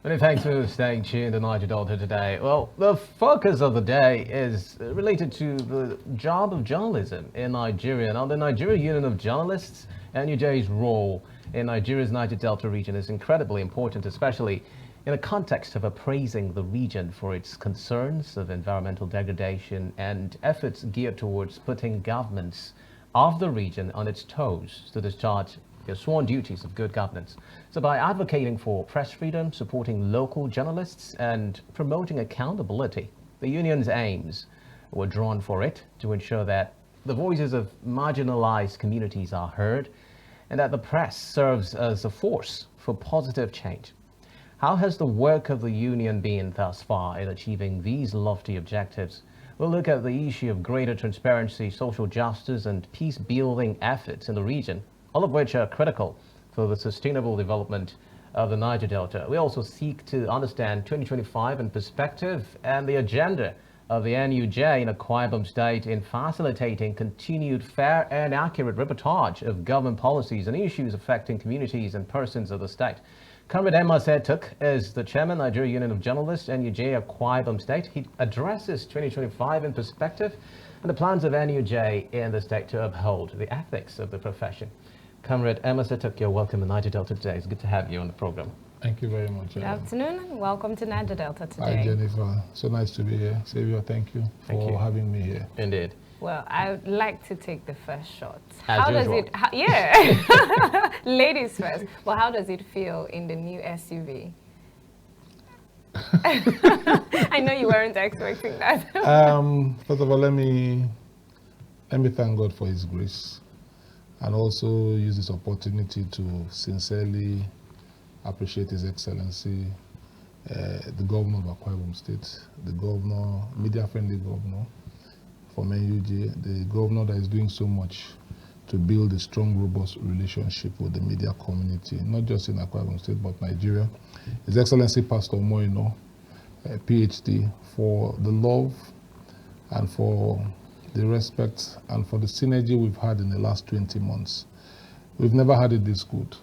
Many thanks for staying tuned to Niger Delta Today. Well, the focus of the day is related to the job of journalism in Nigeria. Now, the Nigerian Union of Journalists, NUJ's role in Nigeria's Niger Delta region is incredibly important, especially in the context of appraising the region for its concerns of environmental degradation and efforts geared towards putting governments of the region on its toes to discharge their sworn duties of good governance. So by advocating for press freedom, supporting local journalists, and promoting accountability, the union's aims were drawn for it to ensure that the voices of marginalized communities are heard and that the press serves as a force for positive change. How has the work of the union been thus far in achieving these lofty objectives? We'll look at the issue of greater transparency, social justice, and peace-building efforts in the region, all of which are critical for the sustainable development of the Niger Delta. We also seek to understand 2025 in perspective and the agenda of the NUJ in Akwa Ibom State in facilitating continued fair and accurate reportage of government policies and issues affecting communities and persons of the state. Comrade Amos Etuk is the chairman, Nigerian Union of Journalists, NUJ, Akwa Ibom State. He addresses 2025 in perspective and the plans of NUJ in the state to uphold the ethics of the profession. Comrade Amos Etuk, you're welcome to Niger Delta Today. It's good to have you on the program. Thank you very much. Good afternoon and welcome to Niger Delta Today. Hi, Jennifer. So nice to be here. Xavier, thank you for having me here. Indeed. Well, I would like to take the first shot. As usual. Yeah. Ladies first. Well, how does it feel in the new SUV? I know you weren't expecting that. First of all, let me thank God for His grace, and also use this opportunity to sincerely appreciate His Excellency, the Governor of Akwa Ibom State, the Governor, media-friendly Governor from NUJ, the Governor that is doing so much to build a strong, robust relationship with the media community, not just in Akwa Ibom State, but Nigeria. His Excellency Pastor Omoino, PhD, for the love and for the respect and for the synergy we've had in the last 20 months. We've never had it this good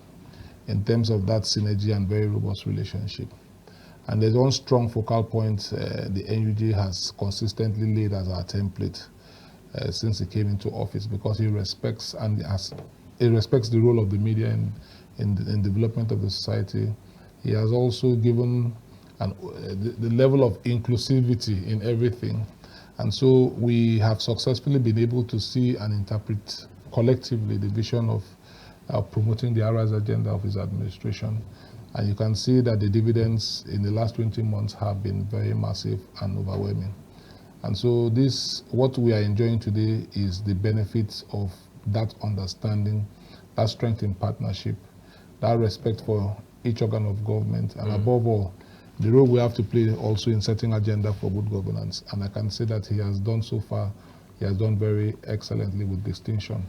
in terms of that synergy and very robust relationship. And there's one strong focal point the NUJ has consistently laid as our template since he came into office, because he respects the role of the media in development of the society. He has also given the level of inclusivity in everything. And so we have successfully been able to see and interpret collectively the vision of promoting the Arise agenda of his administration. And you can see that the dividends in the last 20 months have been very massive and overwhelming. And so what we are enjoying today is the benefits of that understanding, that strength in partnership, that respect for each organ of government, and above all, the role we have to play also in setting agenda for good governance. And I can say that he has done so far, he has done very excellently with distinction.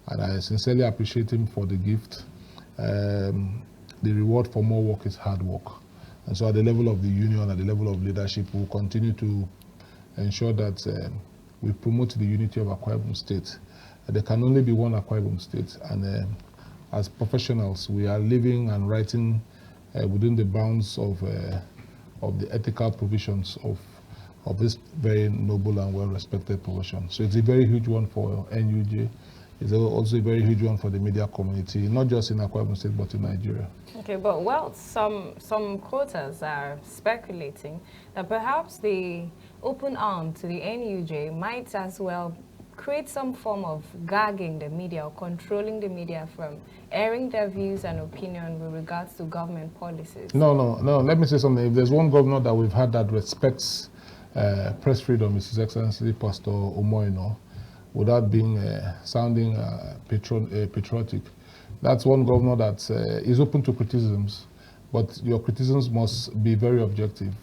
And I sincerely appreciate him for the gift. The reward for more work is hard work. And so at the level of the union, at the level of leadership, we'll continue to ensure that we promote the unity of Akwa Ibom State. There can only be one Akwa Ibom State. And as professionals, we are living and writing within the bounds of the ethical provisions of this very noble and well-respected profession. So it's a very huge one for NUJ. It's also a very huge one for the media community, not just in Akwa Ibom State, but in Nigeria. Okay, but well, some quotas are speculating that perhaps the open arm to the NUJ might as well create some form of gagging the media or controlling the media from airing their views and opinion with regards to government policies. No. Let me say something. If there's one governor that we've had that respects press freedom, is His Excellency Pastor Omoino, without being sounding patriotic. That's one governor that is open to criticisms, but your criticisms must be very objective.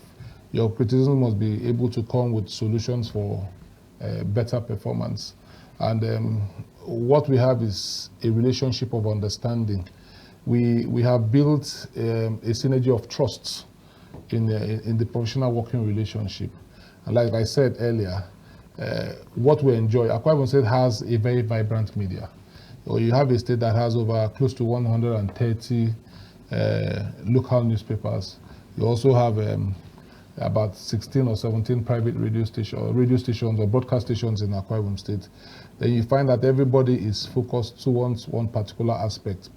Your criticism must be able to come with solutions for better performance. And what we have is a relationship of understanding. We have built a synergy of trust in the professional working relationship. And like I said earlier, what we enjoy, Akwa Ibom State has a very vibrant media. You have a state that has over close to 130 local newspapers, You also have about 16 or 17 private radio stations or broadcast stations in Akwa Ibom State. Then you find that everybody is focused towards one particular aspect,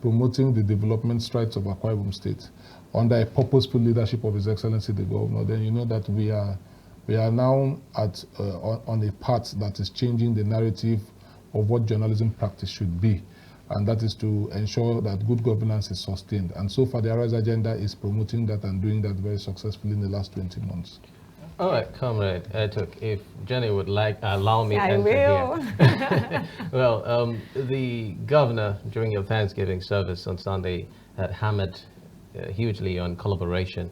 promoting the development strides of Akwa Ibom State under a purposeful leadership of His Excellency the Governor. Then you know that we are now on a path that is changing the narrative of what journalism practice should be, and that is to ensure that good governance is sustained. And so far, the Arise agenda is promoting that and doing that very successfully in the last 20 months. All right, Comrade Etuk, if Jenny would allow me to I enter will. here. Well, the governor, during your Thanksgiving service on Sunday, had hammered hugely on collaboration.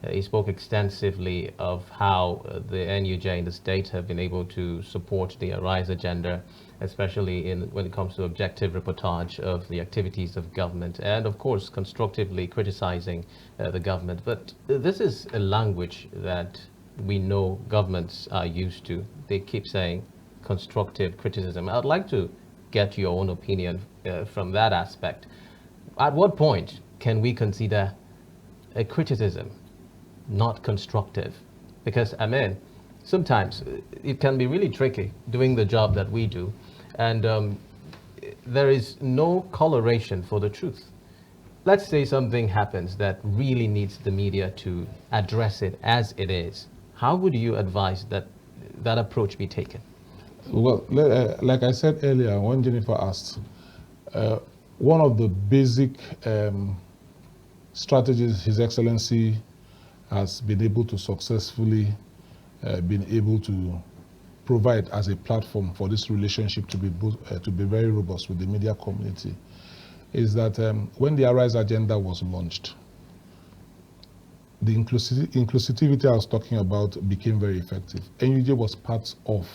He spoke extensively of how the NUJ in the state have been able to support the Arise agenda, especially when it comes to objective reportage of the activities of government, and of course constructively criticizing the government. But this is a language that we know governments are used to. They keep saying constructive criticism. I'd like to get your own opinion from that aspect. At what point can we consider a criticism not constructive? Because, I mean, sometimes it can be really tricky doing the job that we do, and there is no coloration for the truth. Let's say something happens that really needs the media to address it as it is. How would you advise that approach be taken? Well, like I said earlier, when Jennifer asked, one of the basic strategies His Excellency has been able to successfully provide as a platform for this relationship to be very robust with the media community is that when the Arise agenda was launched, the inclusivity I was talking about became very effective. NUJ was part of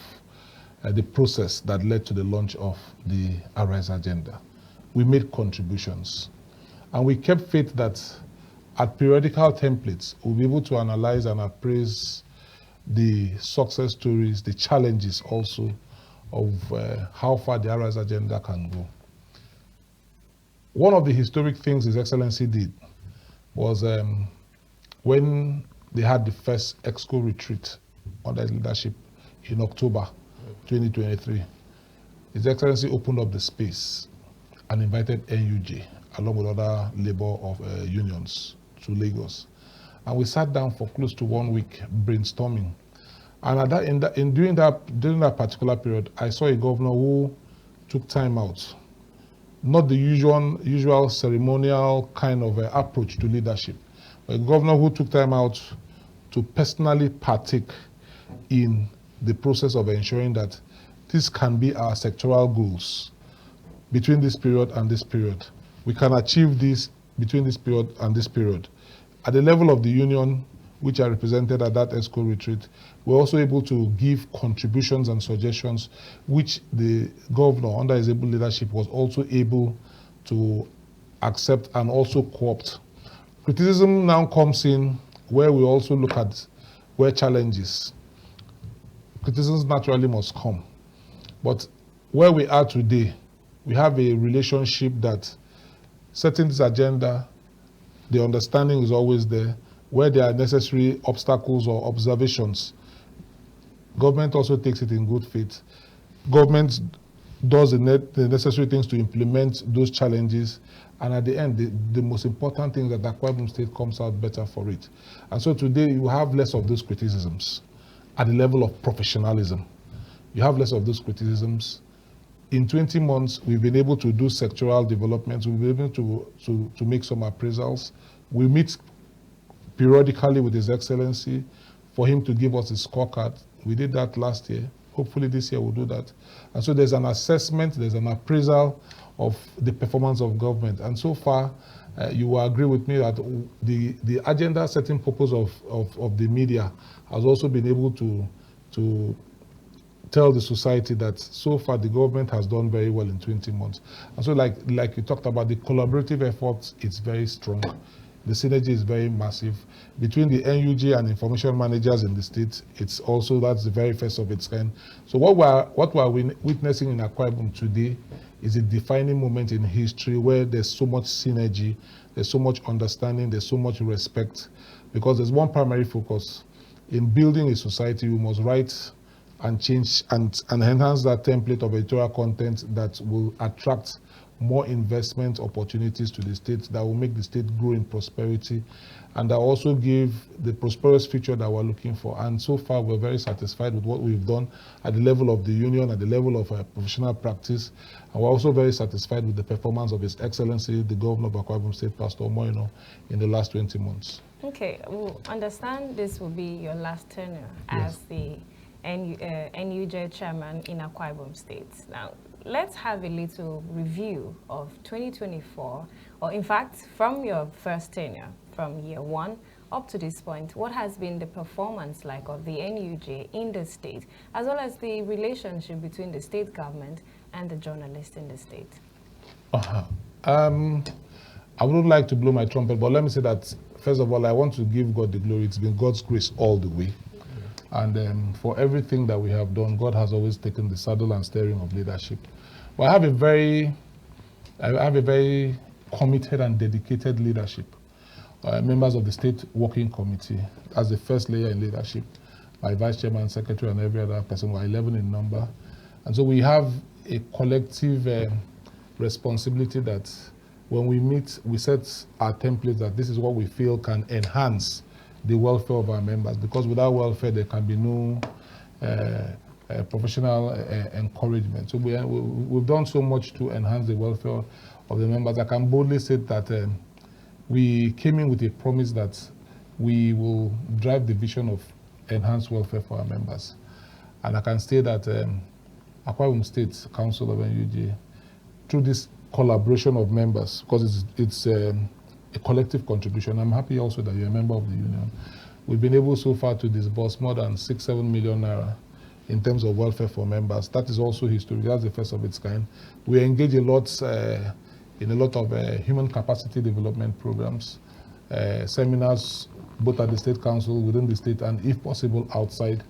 the process that led to the launch of the Arise agenda. We made contributions, and we kept faith that at periodical templates, we'll be able to analyze and appraise the success stories, the challenges also of how far the Arise agenda can go. One of the historic things His Excellency did was when they had the first EXCO retreat under his leadership in October 2023, His Excellency opened up the space and invited NUJ along with other labor unions to Lagos. And we sat down for close to 1 week brainstorming. And during that particular period, I saw a governor who took time out. Not the usual ceremonial kind of approach to leadership. A governor who took time out to personally partake in the process of ensuring that this can be our sectoral goals between this period and this period. We can achieve this between this period and this period. At the level of the union, which are represented at that EXCO retreat, we're also able to give contributions and suggestions, which the governor, under his able leadership, was also able to accept and also co-opt. Criticism now comes in where we also look at where challenges. Criticisms naturally must come. But where we are today, we have a relationship that setting this agenda, the understanding is always there. Where there are necessary obstacles or observations, government also takes it in good faith. Government does the necessary things to implement those challenges, and at the end, the most important thing is that Akwa Ibom State comes out better for it. And so today, you have less of those criticisms at the level of professionalism. You have less of those criticisms. In 20 months, we've been able to do sectoral developments. We've been able to make some appraisals. We meet periodically with His Excellency for him to give us a scorecard. We did that last year. Hopefully this year we'll do that. And so there's an assessment, there's an appraisal of the performance of government. And so far, you will agree with me that the agenda setting purpose of the media has also been able to tell the society that so far the government has done very well in 20 months. And so like you talked about, the collaborative efforts, it's very strong. The synergy is very massive. Between the NUJ and information managers in the state, that's the very first of its kind. So what we're witnessing in Akwa Ibom today is a defining moment in history where there's so much synergy there's so much understanding, there's so much respect, because there's one primary focus. In building a society, we must write and change and enhance that template of editorial content that will attract more investment opportunities to the state, that will make the state grow in prosperity, and that also give the prosperous future that we're looking for. And so far, we're very satisfied with what we've done at the level of the union, at the level of professional practice. And we're also very satisfied with the performance of His Excellency, the Governor of Akwa Ibom State, Pastor Moino, in the last 20 months. Okay, we'll understand this will be your last tenure as the NUJ chairman in Akwa Ibom State. Now, let's have a little review of 2024, or in fact, from your first tenure, from year 1 up to this point, what has been the performance like of the NUJ in the state, as well as the relationship between the state government and the journalists in the state? I wouldn't like to blow my trumpet, but let me say that, first of all, I want to give God the glory. It's been God's grace all the way. And for everything that we have done, God has always taken the saddle and steering of leadership. But I have a very committed and dedicated leadership. Members of the State Working Committee, as the first layer in leadership, my vice chairman, secretary, and every other person, we're 11 in number. And so we have a collective responsibility that when we meet, we set our templates that this is what we feel can enhance the welfare of our members, because without welfare there can be no professional encouragement. So we've done so much to enhance the welfare of the members. I can boldly say that we came in with a promise that we will drive the vision of enhanced welfare for our members. And I can say that Akwa Ibom State Council of NUJ, through this collaboration of members, because it's a collective contribution. I'm happy also that you're a member of the union. We've been able so far to disburse more than 6-7 million naira in terms of welfare for members. That is also historic. That's the first of its kind. We engage a lot in a lot of human capacity development programs, seminars, both at the State Council, within the state, and if possible outside.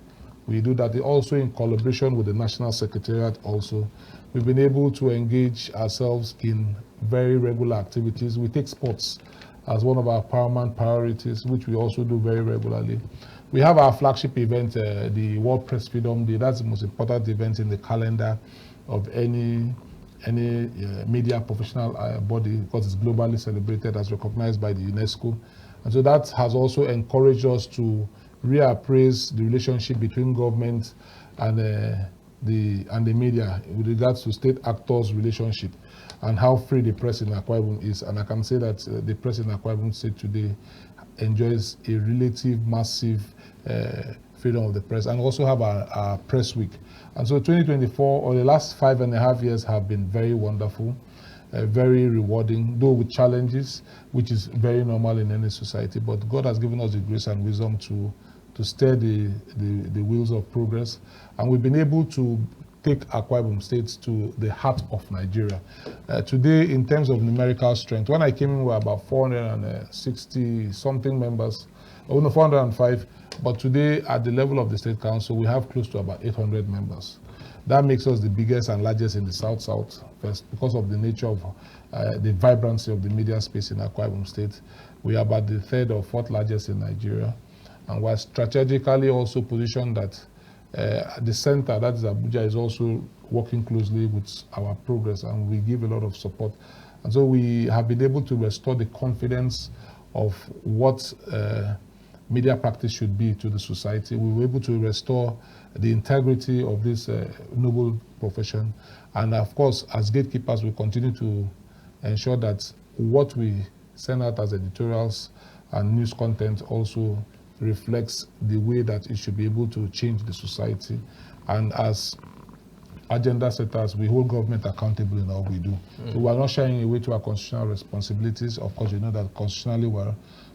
We do that also in collaboration with the National Secretariat also. We've been able to engage ourselves in very regular activities. We take sports as one of our paramount priorities, which we also do very regularly. We have our flagship event, the World Press Freedom Day. That's the most important event in the calendar of any media professional body, because it's globally celebrated, as recognized by the UNESCO. And so that has also encouraged us to reappraise the relationship between government and the media with regards to state actors' relationship and how free the press in Akwa Ibom is. And I can say that the press in Akwa Ibom State today enjoys a relative massive freedom of the press, and also have our press week. And so 2024, or the last 5.5 years, have been very wonderful, very rewarding, though with challenges, which is very normal in any society. But God has given us the grace and wisdom to steer the wheels of progress. And we've been able to take Akwa Ibom State to the heart of Nigeria. Today, in terms of numerical strength, when I came in, we were about 460-something members, 405. But today, at the level of the State Council, we have close to about 800 members. That makes us the biggest and largest in the South-South, first, because of the nature of the vibrancy of the media space in Akwa Ibom State. We are about the 3rd or 4th largest in Nigeria. And we're strategically also positioned that the center, that is Abuja, is also working closely with our progress, and we give a lot of support. And so we have been able to restore the confidence of what media practice should be to the society. We were able to restore the integrity of this noble profession. And of course, as gatekeepers, we continue to ensure that what we send out as editorials and news content also reflects the way that it should be able to change the society. And as agenda setters, we hold government accountable in all we do. So we are not shying away to our constitutional responsibilities. Of course, you know that constitutionally we're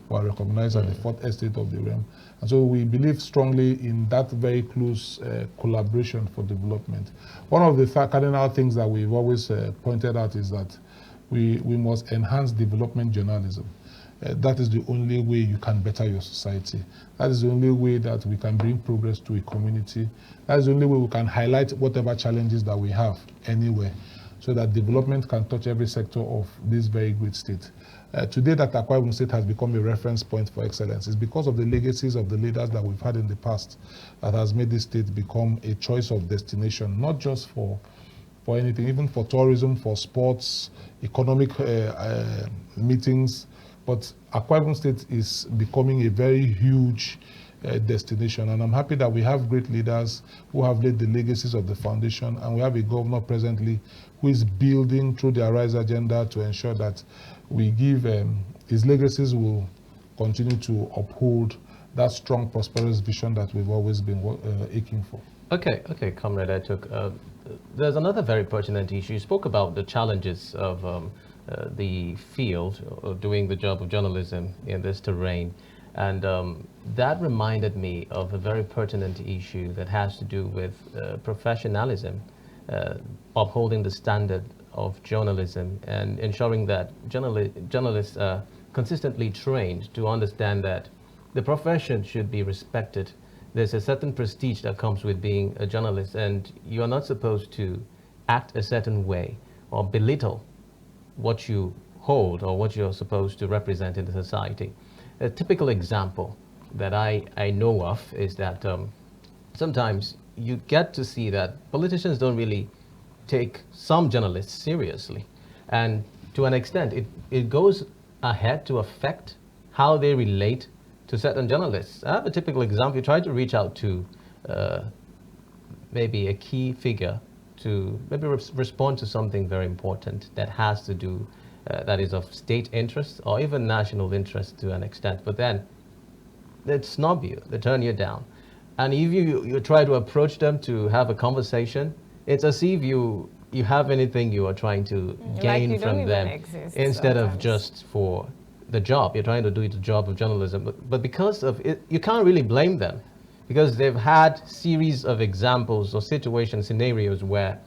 recognized as the 4th estate of the realm. And so we believe strongly in that very close collaboration for development. One of the cardinal things that we've always pointed out is that we must enhance development journalism. That is the only way you can better your society. That is the only way that we can bring progress to a community. That is the only way we can highlight whatever challenges that we have anywhere, so that development can touch every sector of this very great state. Today that Akwa Ibom State has become a reference point for excellence is because of the legacies of the leaders that we've had in the past that has made this state become a choice of destination, not just for anything, even for tourism, for sports, economic meetings. But Akwa Ibom State is becoming a very huge destination, and I'm happy that we have great leaders who have laid the legacies of the foundation, and we have a governor presently who is building through the Arise agenda to ensure that we give his legacies will continue to uphold that strong, prosperous vision that we've always been aching for. Okay, Comrade Etuk. There's another very pertinent issue. You spoke about the challenges of the field of doing the job of journalism in this terrain. And that reminded me of a very pertinent issue that has to do with professionalism, upholding the standard of journalism and ensuring that journalists are consistently trained to understand that the profession should be respected. There's a certain prestige that comes with being a journalist, and you are not supposed to act a certain way or belittle what you hold or what you're supposed to represent in the society. A typical example that I know of is that sometimes you get to see that politicians don't really take some journalists seriously. And to an extent, it goes ahead to affect how they relate to certain journalists. I have a typical example. You try to reach out to maybe a key figure to maybe respond to something very important that has to do, that is of state interest or even national interest to an extent. But then they snub you, they turn you down. And if you try to approach them to have a conversation, it's as if you have anything you are trying to gain from them instead of just for the job. You're trying to do the job of journalism. But because of it, you can't really blame them, because they've had series of examples or situation scenarios where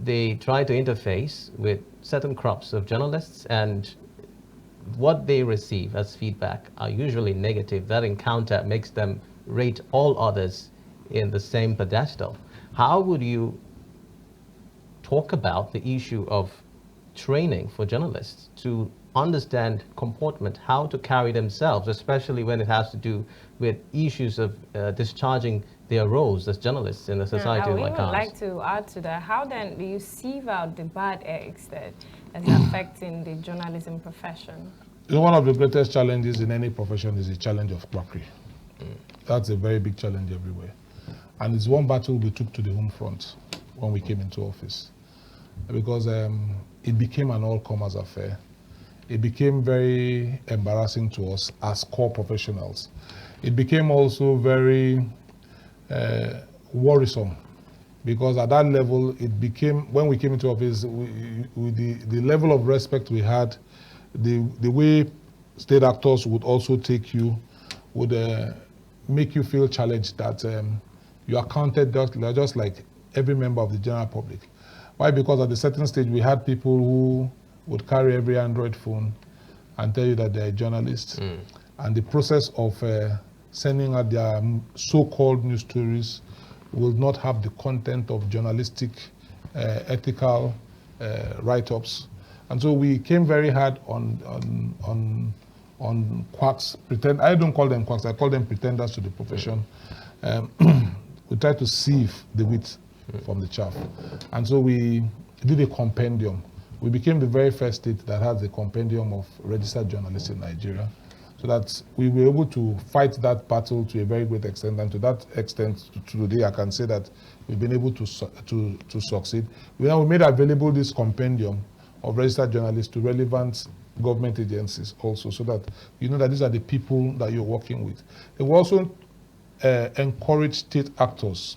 they try to interface with certain crops of journalists, and what they receive as feedback are usually negative. That encounter makes them rate all others in the same pedestal. How would you talk about the issue of training for journalists to understand comportment, how to carry themselves, especially when it has to do with issues of discharging their roles as journalists in a society like ours? I would like to add to that. How then do you sieve out the bad eggs that is affecting the journalism profession? You know, one of the greatest challenges in any profession is the challenge of quackery. That's a very big challenge everywhere. And it's one battle we took to the home front when we came into office, because it became an all-comers affair. It became very embarrassing to us as core professionals. It became also very worrisome, because at that level, it became, when we came into office, with the level of respect we had, the way state actors would also take you, would make you feel challenged that you are counted just like every member of the general public. Why? Because at a certain stage, we had people who would carry every Android phone and tell you that they're journalists. And the process of sending out their so-called news stories will not have the content of journalistic, ethical write-ups. And so we came very hard on quacks. I don't call them quacks, I call them pretenders to the profession. We try to sieve the wheat from the chaff. And so we did a compendium. We became the very first state that has a compendium of registered journalists in Nigeria, so that we were able to fight that battle to a very great extent. And to that extent, today I can say that we've been able to succeed. We made available this compendium of registered journalists to relevant government agencies also, so that you know that these are the people that you're working with. They will also encourage state actors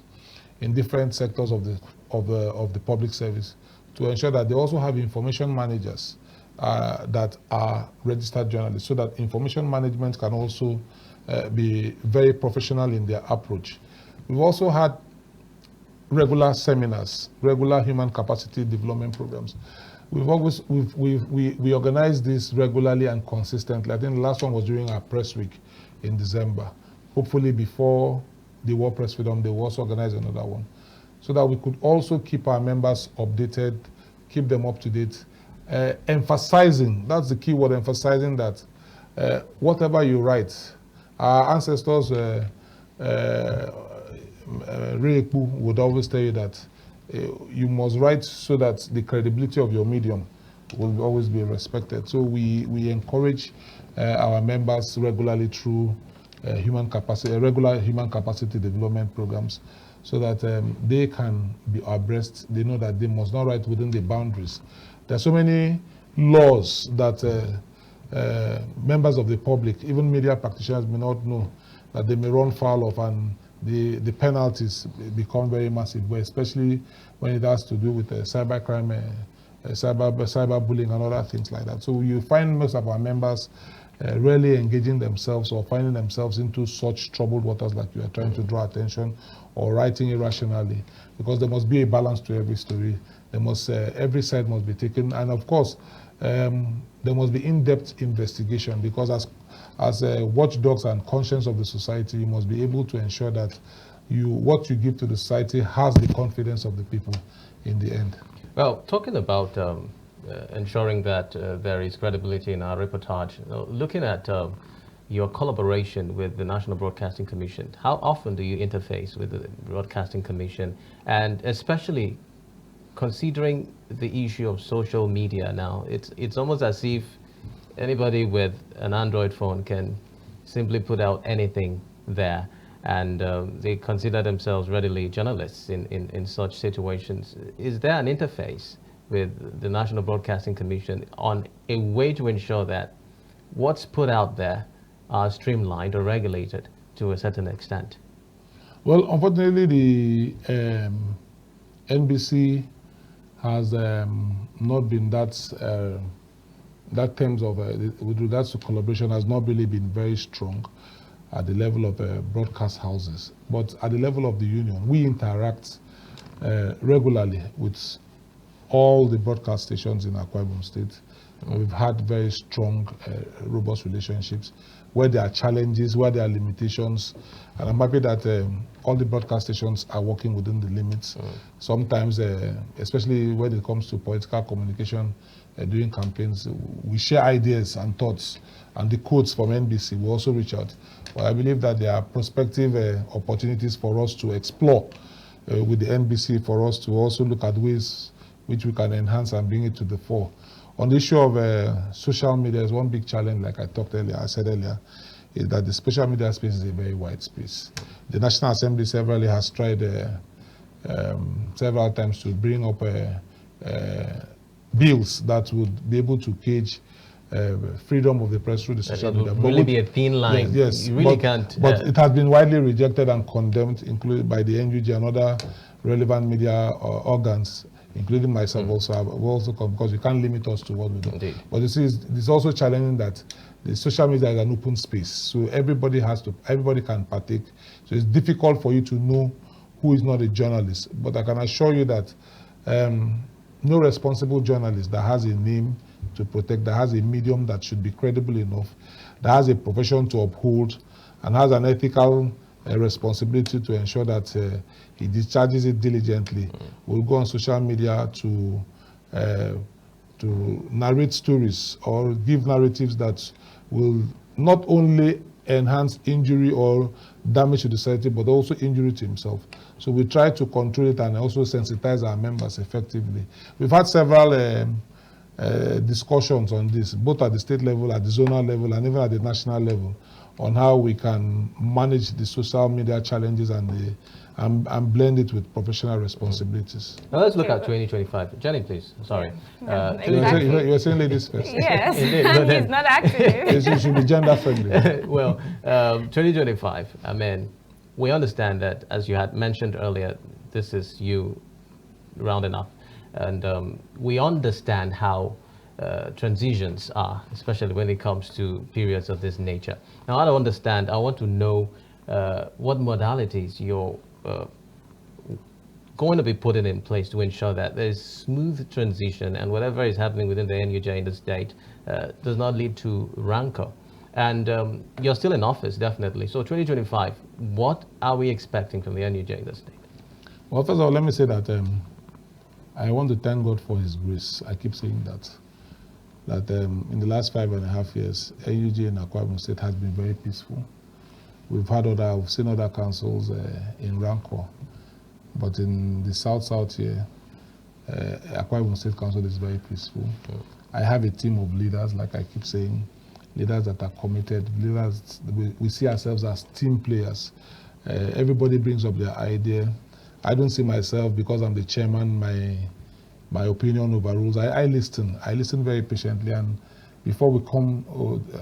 in different sectors of the public service to ensure that they also have information managers that are registered journalists, so that information management can also be very professional in their approach. We've also had regular seminars, regular human capacity development programs. We organize this regularly and consistently. I think the last one was during our press week in December. Hopefully before the World Press Freedom, they will also organize another one, so that we could also keep our members updated, keep them up to date, emphasizing, that's the key word, emphasizing that whatever you write, our ancestors, Reekbu would always tell you that you must write so that the credibility of your medium will always be respected. So we encourage our members regularly through regular human capacity development programs, so that they can be abreast. They know that they must not write within the boundaries. There are so many laws that members of the public, even media practitioners, may not know that they may run foul of, and the penalties become very massive, but especially when it has to do with cybercrime, cyberbullying and other things like that. So you find most of our members really engaging themselves or finding themselves into such troubled waters like you are trying to draw attention, or writing irrationally, because there must be a balance to every story. There must every side must be taken, and of course there must be in-depth investigation, because as watchdogs and conscience of the society, you must be able to ensure that what you give to the society has the confidence of the people in the end. Well, talking about ensuring that there is credibility in our reportage, looking at your collaboration with the National Broadcasting Commission, how often do you interface with the Broadcasting Commission, and especially considering the issue of social media now? It's almost as if anybody with an Android phone can simply put out anything there, and they consider themselves readily journalists in such situations. Is there an interface with the National Broadcasting Commission on a way to ensure that what's put out there are streamlined or regulated to a certain extent? Well, unfortunately, the NBC has not been that terms of with regards to collaboration has not really been very strong at the level of broadcast houses. But at the level of the union, we interact regularly with all the broadcast stations in Akwa Ibom State. We've had very strong, robust relationships where there are challenges, where there are limitations, and I'm happy that all the broadcast stations are working within the limits. Sometimes, especially when it comes to political communication during campaigns, we share ideas and thoughts, and the quotes from NBC will also reach out. But I believe that there are prospective opportunities for us to explore with the NBC, for us to also look at ways which we can enhance and bring it to the fore. On the issue of social media, is one big challenge, like I said earlier, is that the social media space is a very wide space. The National Assembly severally has tried several times to bring up bills that would be able to cage freedom of the press through the social media. It would really be a thin line. Yes, you really can't. But it has been widely rejected and condemned, included by the NUJ and other relevant media organs, including myself also. I've also come, because you can't limit us to what we do. Indeed. But you see, it's also challenging that the social media is an open space, so everybody can partake. So it's difficult for you to know who is not a journalist. But I can assure you that no responsible journalist that has a name to protect, that has a medium that should be credible enough, that has a profession to uphold, and has an ethical responsibility to ensure that he discharges it diligently, will go on social media to narrate stories or give narratives that will not only enhance injury or damage to the society, but also injury to himself. So we try to control it and also sensitize our members effectively. We've had several discussions on this, both at the state level, at the zonal level, and even at the national level, on how we can manage the social media challenges and blend it with professional responsibilities. Now let's look at 2025. Jenny, please. Sorry. Exactly. You were saying ladies first. Yes, Indeed, and he's not active. It should be gender friendly. Well, 2025, I mean, we understand that, as you had mentioned earlier, this is you rounding up. And we understand how transitions are, especially when it comes to periods of this nature. Now, I don't understand. I want to know what modalities you're going to be putting in place to ensure that there's smooth transition and whatever is happening within the NUJ in the state does not lead to rancor. And you're still in office, definitely. So 2025, what are we expecting from the NUJ in the state? Well, first of all, let me say that I want to thank God for His grace. I keep saying that. that in the last 5.5 years, NUJ in Akwa Ibom State has been very peaceful. We've seen other councils in Rancor, but in the south here, Akwa Ibom State Council is very peaceful. I have a team of leaders, like I keep saying, leaders that are committed, leaders, we see ourselves as team players. Everybody brings up their idea. I don't see myself, because I'm the chairman, my opinion overrules. I listen very patiently, and before we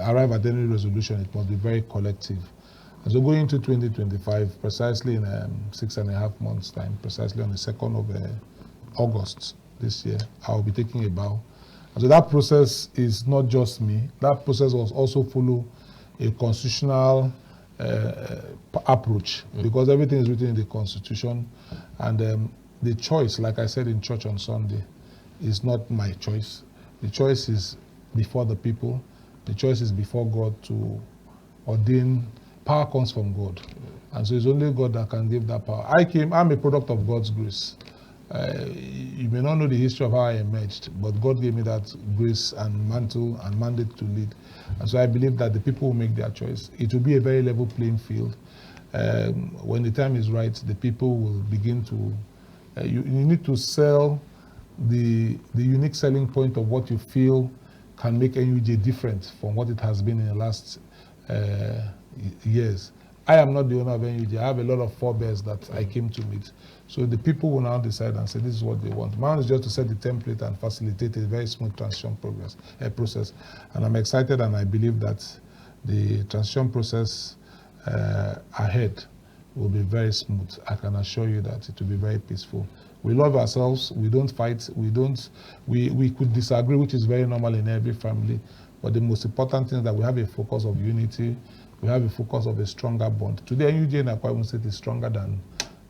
arrive at any resolution, it must be very collective. And so going into 2025, precisely in 6.5 months' time, precisely on the 2nd of August this year, I'll be taking a bow. And so that process is not just me. That process was also follow a constitutional approach, because everything is written in the Constitution, and the choice, like I said in church on Sunday, is not my choice. The choice is before the people. The choice is before God to ordain. Power comes from God, and so it's only God that can give that power. I'm a product of God's grace. You may not know the history of how I emerged, but God gave me that grace and mantle and mandate to lead. And so I believe that the people will make their choice. It will be a very level playing field. When the time is right, the people will begin to, you need to sell the unique selling point of what you feel can make NUJ different from what it has been in the last years. I am not the owner of NUJ. I have a lot of forebears that I came to meet. So the people will now decide and say, this is what they want. Mine is just to set the template and facilitate a very smooth transition process. And I'm excited, and I believe that the transition process ahead will be very smooth. I can assure you that it will be very peaceful. We love ourselves. We don't fight. We could disagree, which is very normal in every family. But the most important thing is that we have a focus of unity. We have a focus of a stronger bond. Today, NUJ in Akwa Ibom State is stronger than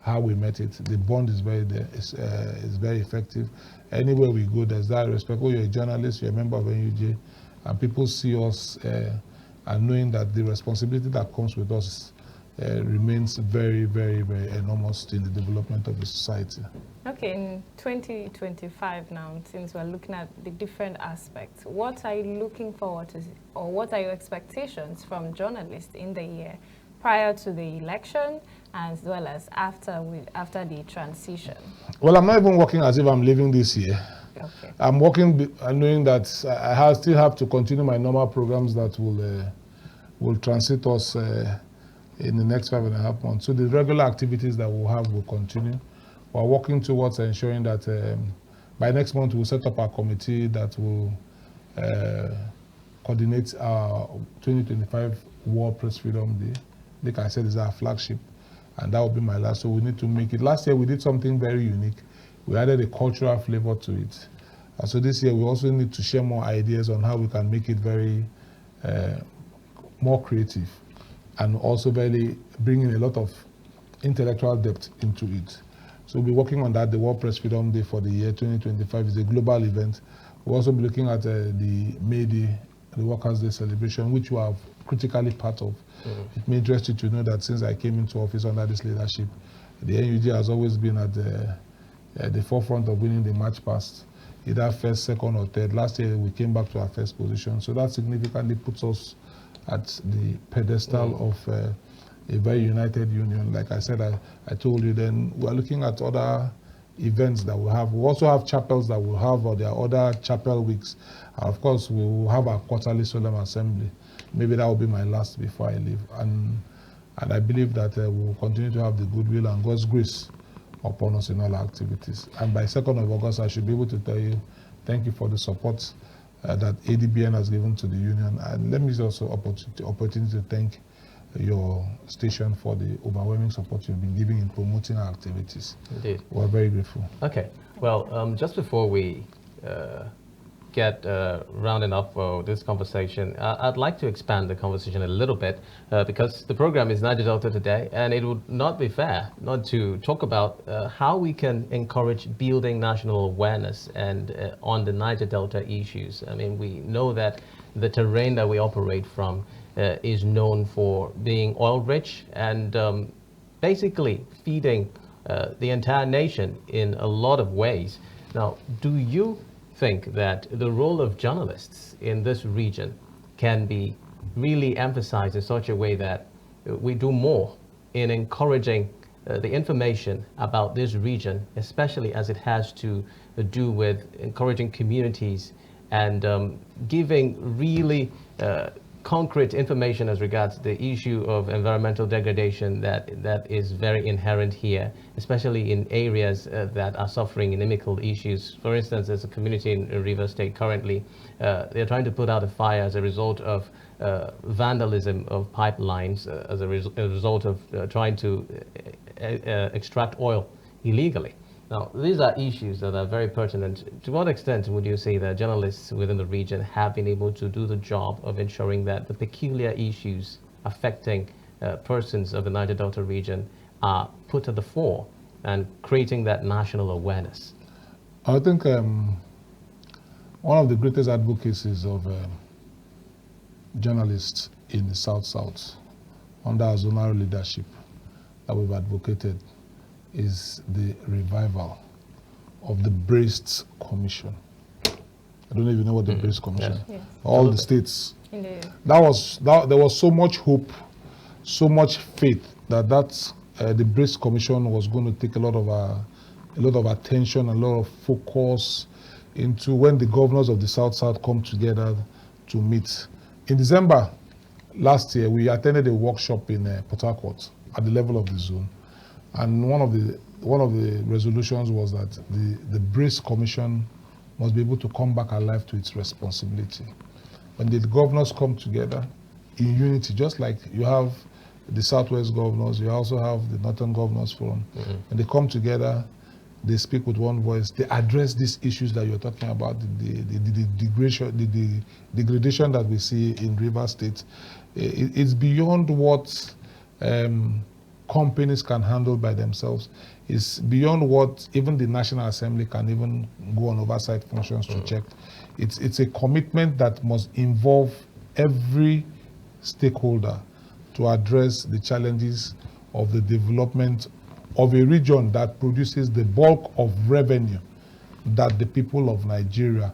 how we met it. The bond is very there. It's very effective. Anywhere we go, there's that respect. Oh, you're a journalist, you're a member of NUJ, and people see us and knowing that the responsibility that comes with us remains very, very, very enormous in the development of the society. Okay, in 2025 now, since we're looking at the different aspects, what are you looking forward to, or what are your expectations from journalists in the year prior to the election, as well as after the transition? Well, I'm not even working as if I'm leaving this year. Okay. I'm working knowing that I still have to continue my normal programs that will transit us in the next 5.5 months. So the regular activities that we'll have will continue. We're working towards ensuring that by next month we'll set up our committee that will coordinate our 2025 World Press Freedom Day. Like I said, it's our flagship, and that will be my last. So we need to make it. Last year we did something very unique. We added a cultural flavor to it. And so this year we also need to share more ideas on how we can make it very more creative, and also really bringing a lot of intellectual depth into it. So we'll be working on that. The World Press Freedom Day for the year 2025 is a global event. We'll also be looking at the May Day, the Workers' Day celebration, which we are critically part of. It may interest you to know that since I came into office under this leadership, the NUJ has always been at the forefront of winning the match past, either first, second, or third. Last year we came back to our first position, so that significantly puts us at the pedestal of a very united union. Like I said, I told you then, we're looking at other events that we have. We also have chapels that we'll have, or there are other chapel weeks. And of course, we will have our quarterly solemn assembly. Maybe that will be my last before I leave. And I believe that we'll continue to have the goodwill and God's grace upon us in all our activities. And by 2nd of August, I should be able to tell you, thank you for the support that ADBN has given to the union. And let me also opportunity to thank your station for the overwhelming support you've been giving in promoting our activities. Indeed. We're very grateful. Okay. Well, just before we get rounding up for this conversation, I'd like to expand the conversation a little bit because the program is Niger Delta Today, and it would not be fair not to talk about how we can encourage building national awareness and on the Niger Delta issues. I mean, we know that the terrain that we operate from is known for being oil rich and basically feeding the entire nation in a lot of ways. Now, do you think that the role of journalists in this region can be really emphasized in such a way that we do more in encouraging the information about this region, especially as it has to do with encouraging communities and giving really concrete information as regards the issue of environmental degradation that is very inherent here, especially in areas that are suffering inimical issues. For instance, there's a community in River State currently, they're trying to put out a fire as a result of vandalism of pipelines, as a result of trying to extract oil illegally. Now, these are issues that are very pertinent. To what extent would you say that journalists within the region have been able to do the job of ensuring that the peculiar issues affecting persons of the Niger Delta region are put at the fore and creating that national awareness? I think one of the greatest advocacies of journalists in the South-South under our zonal leadership that we've advocated is the revival of the Braced Commission. I don't know if you know what the Braced Commission is. Yes. All the states. Indeed. There was so much hope, so much faith that the Braced Commission was going to take a lot of attention, a lot of focus into when the governors of the South-South come together to meet. In December last year, we attended a workshop in Port Harcourt at the level of the zone. And one of the resolutions was that the Braced Commission must be able to come back alive to its responsibility. When the governors come together in unity, just like you have the Southwest governors, you also have the Northern Governors Forum. When they come together, they speak with one voice, they address these issues that you're talking about, the degradation that we see in River State. It's beyond what companies can handle by themselves. It's beyond what even the National Assembly can even go on oversight functions to check. It's a commitment that must involve every stakeholder to address the challenges of the development of a region that produces the bulk of revenue that the people of Nigeria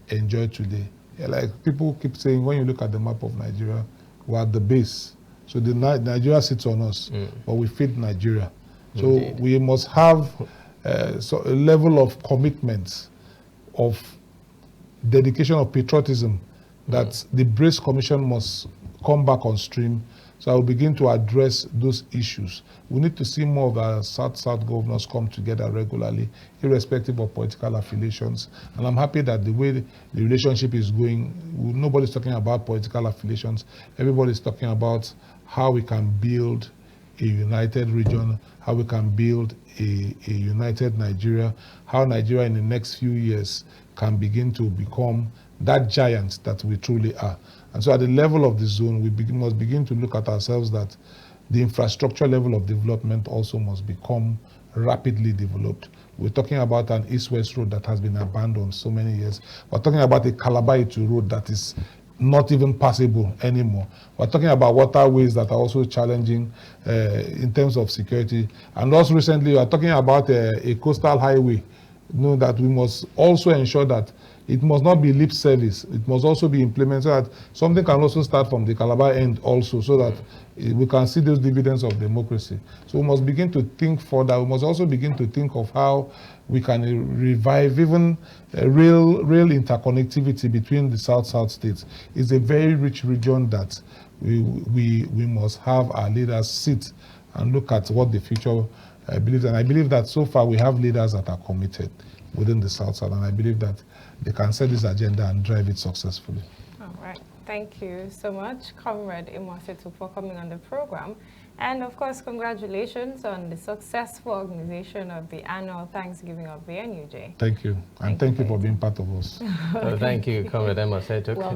enjoy today. Like people keep saying, when you look at the map of Nigeria, we're at the base. So Nigeria sits on us, but we feed Nigeria. So Indeed. we must have a level of commitment, of dedication, of patriotism that the Braced Commission must come back on stream. So I will begin to address those issues. We need to see more of our South-South governors come together regularly, irrespective of political affiliations. And I'm happy that the way the relationship is going, nobody's talking about political affiliations. Everybody's talking about how we can build a united region, how we can build a united Nigeria, how Nigeria in the next few years can begin to become that giant that we truly are. And so at the level of the zone, we must begin to look at ourselves that the infrastructure level of development also must become rapidly developed. We're talking about an east-west road that has been abandoned so many years. We're talking about a Calabar-Itu road that is not even passable anymore. We're talking about waterways that are also challenging in terms of security. And also recently, we're talking about a coastal highway. You know, that we must also ensure that it must not be lip service. It must also be implemented so that something can also start from the Calabar end also, so that we can see those dividends of democracy. So we must begin to think further. We must also begin to think of how we can revive even real interconnectivity between the South-South states. It's a very rich region that we must have our leaders sit and look at what the future believes. And I believe that so far we have leaders that are committed within the South-South, and I believe that they can set this agenda and drive it successfully. All right. Thank you so much, Comrade Amos Etuk, for coming on the program. And of course, congratulations on the successful organization of the annual Thanksgiving of the NUJ. Thank you. And thank you for being part of us. Thank you, Comrade Amos Etuk. Well,